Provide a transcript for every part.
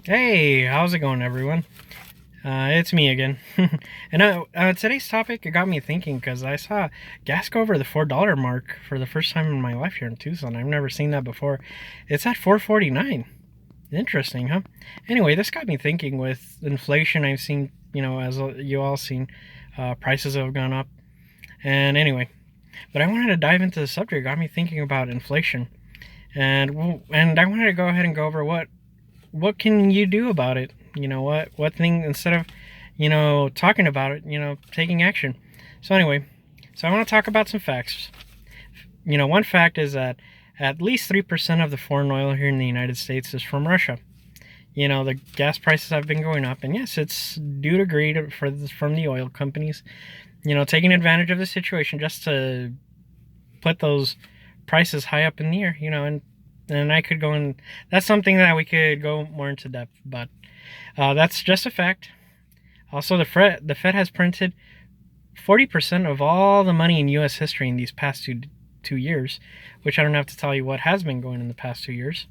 Hey, how's it going, everyone? It's me again. And today's topic, it got me thinking because I saw gas go over the $4 mark for the first time in my life here in Tucson. I've never seen that before. It's at 4.49. Interesting, huh? Anyway, this got me thinking with inflation. I've seen, as you all seen, prices have gone up. And anyway, but I wanted to dive into the subject. It got me thinking about inflation, and I wanted to go ahead and go over what can you do about it? What thing, instead of, talking about it, taking action. So anyway, so I want to talk about some facts. One fact is that at least 3% of the foreign oil here in the United States is from Russia. The gas prices have been going up, and yes, it's due to greed from the oil companies, taking advantage of the situation just to put those prices high up in the air, and I could go in. That's something that we could go more into depth, but that's just a fact. Also, the Fed has printed 40% of all the money in U.S. history in these past two years, which I don't have to tell you what has been going in the past 2 years.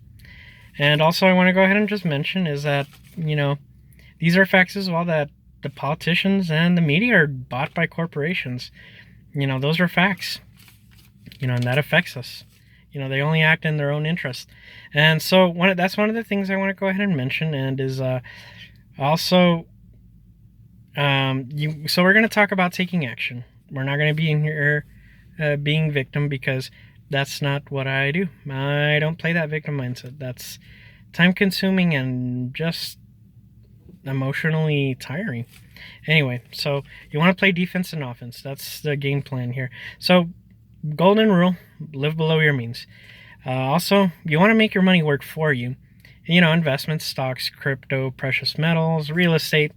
And also, I want to go ahead and just mention is that these are facts as well, that the politicians and the media are bought by corporations. Those are facts. And that affects us. They only act in their own interest. And so that's one of the things I want to go ahead and mention, and is also so we're going to talk about taking action. We're not going to be in here being victim, because that's not what I do. I don't play that victim mindset. That's time consuming and just emotionally tiring. Anyway, so you want to play defense and offense. That's the game plan here. So golden rule: live below your means. Also, you want to make your money work for you. Investments, stocks, crypto, precious metals, real estate.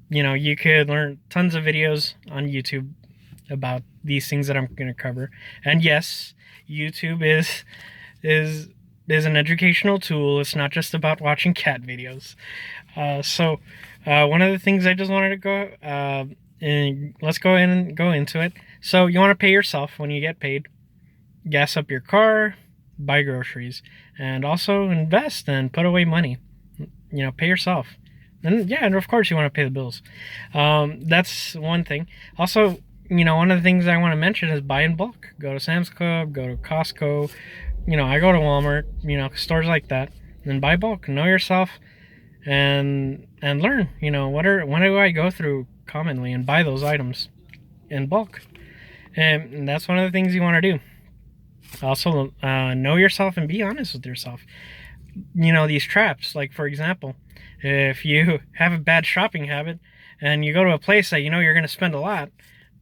You could learn tons of videos on YouTube about these things that I'm going to cover. And yes, YouTube is an educational tool. It's not just about watching cat videos. One of the things I just wanted to go, and let's go in and go into it. So you want to pay yourself when you get paid. Gas up your car, buy groceries, and also invest and put away money. Pay yourself. And of course you want to pay the bills. That's one thing. Also, one of the things I want to mention is buy in bulk. Go to Sam's Club, go to Costco. I go to Walmart, stores like that, and buy bulk. Know yourself, and learn. What do I go through commonly, and buy those items in bulk. And that's one of the things you want to do. Also, know yourself and be honest with yourself. These traps, like for example, if you have a bad shopping habit and you go to a place that you're going to spend a lot,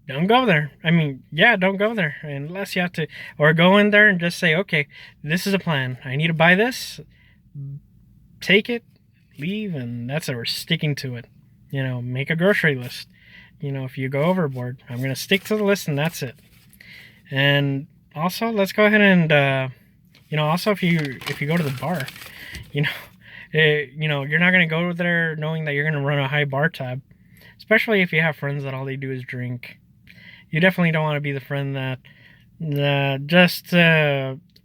don't go there. Don't go there unless you have to, or go in there and just say, okay, this is a plan. I need to buy this, take it, leave, and that's it. We're sticking to it. Make a grocery list. If you go overboard, I'm going to stick to the list, and that's it. And also, let's go ahead and, also if you go to the bar, you're not going to go there knowing that you're going to run a high bar tab, especially if you have friends that all they do is drink. You definitely don't want to be the friend that just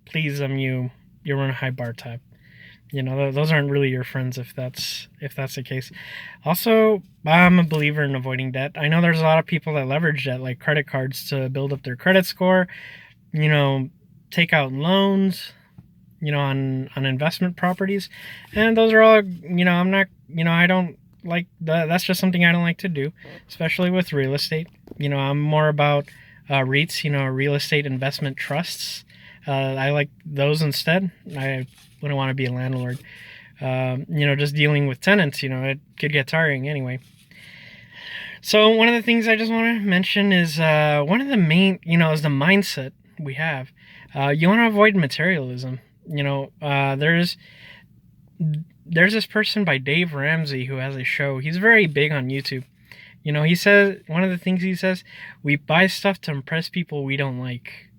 please them, you run a high bar tab. Those aren't really your friends if that's the case. Also, I'm a believer in avoiding debt. I know there's a lot of people that leverage debt, like credit cards, to build up their credit score. Take out loans, on investment properties, and those are all, I'm not, I don't like that. That's just something I don't like to do, especially with real estate. I'm more about REITs, real estate investment trusts. I like those instead. I wouldn't want to be a landlord. Just dealing with tenants, it could get tiring anyway. So one of the things I just want to mention is one of the main, is the mindset we have. You want to avoid materialism. There's this person by Dave Ramsey who has a show. He's very big on YouTube. He says, one of the things he says, we buy stuff to impress people we don't like.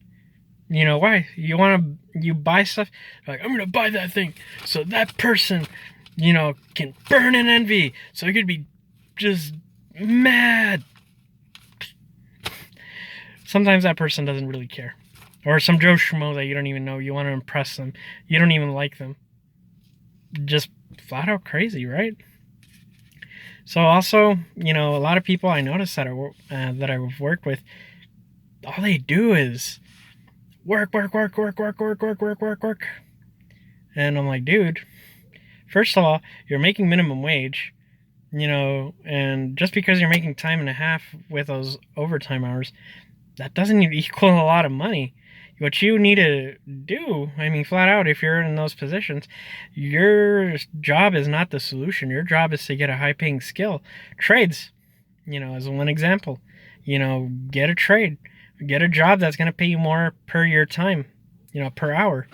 Why? You buy stuff like, I'm gonna buy that thing so that person, can burn in envy, so he could be just mad. Sometimes that person doesn't really care. Or some Joe Schmo that you don't even know. You want to impress them. You don't even like them. Just flat out crazy, right? So also, a lot of people I notice that I've worked with, all they do is work, work, work, work, work, work, work, work, work, work. And I'm like, dude, first of all, you're making minimum wage, and just because you're making time and a half with those overtime hours, that doesn't equal a lot of money. What you need to do, I mean, flat out, if you're in those positions, your job is not the solution. Your job is to get a high paying skill. Trades, as one example, get a trade, get a job that's going to pay you more per your time, per hour.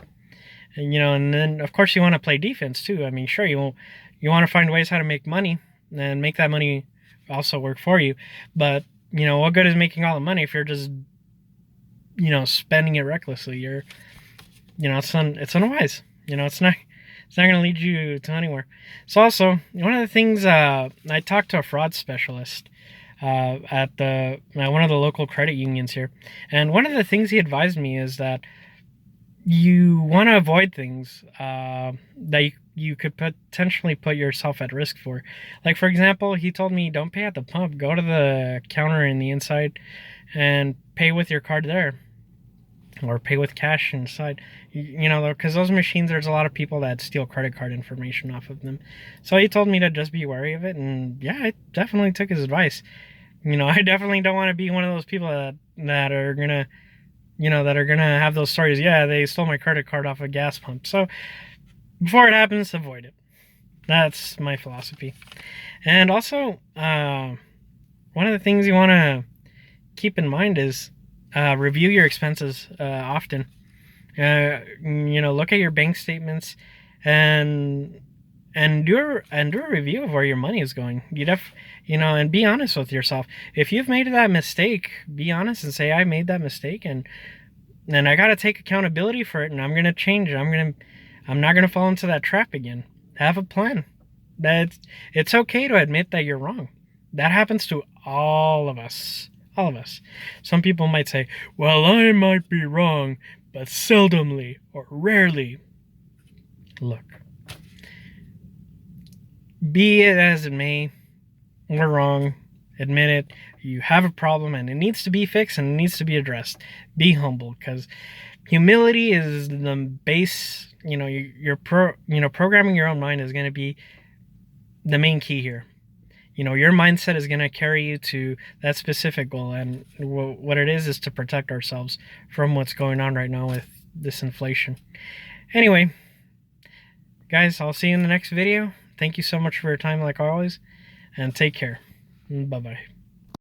And, and then of course you want to play defense too. I mean, sure, you want to find ways how to make money and make that money also work for you. But, what good is making all the money if you're just, spending it recklessly? You're, it's unwise. It's not going to lead you to anywhere. So also, one of the things, I talked to a fraud specialist at one of the local credit unions here, and one of the things he advised me is that you want to avoid things that you could potentially put yourself at risk for. Like, for example, he told me, don't pay at the pump. Go to the counter in the inside and pay with your card there, or pay with cash inside. Because those machines, there's a lot of people that steal credit card information off of them. So he told me to just be wary of it, and yeah, I definitely took his advice. I definitely don't want to be one of those people that are gonna have those stories. Yeah, they stole my credit card off a gas pump. So before it happens, avoid it. That's my philosophy. And also, one of the things you want to keep in mind is review your expenses often. Look at your bank statements and do a review of where your money is going. And be honest with yourself. If you've made that mistake, be honest and say, I made that mistake, and I got to take accountability for it, and I'm going to change it. I'm not going to fall into that trap again. Have a plan. It's okay to admit that you're wrong. That happens to all of us. All of us. Some people might say, well, I might be wrong, but seldomly or rarely. Look, be it as it may, we're wrong. Admit it. You have a problem and it needs to be fixed and it needs to be addressed. Be humble, because humility is the base. Programming your own mind is going to be the main key here. Your mindset is going to carry you to that specific goal, and what it is to protect ourselves from what's going on right now with this inflation. Anyway, guys, I'll see you in the next video. Thank you so much for your time, like always, and take care. Bye-bye.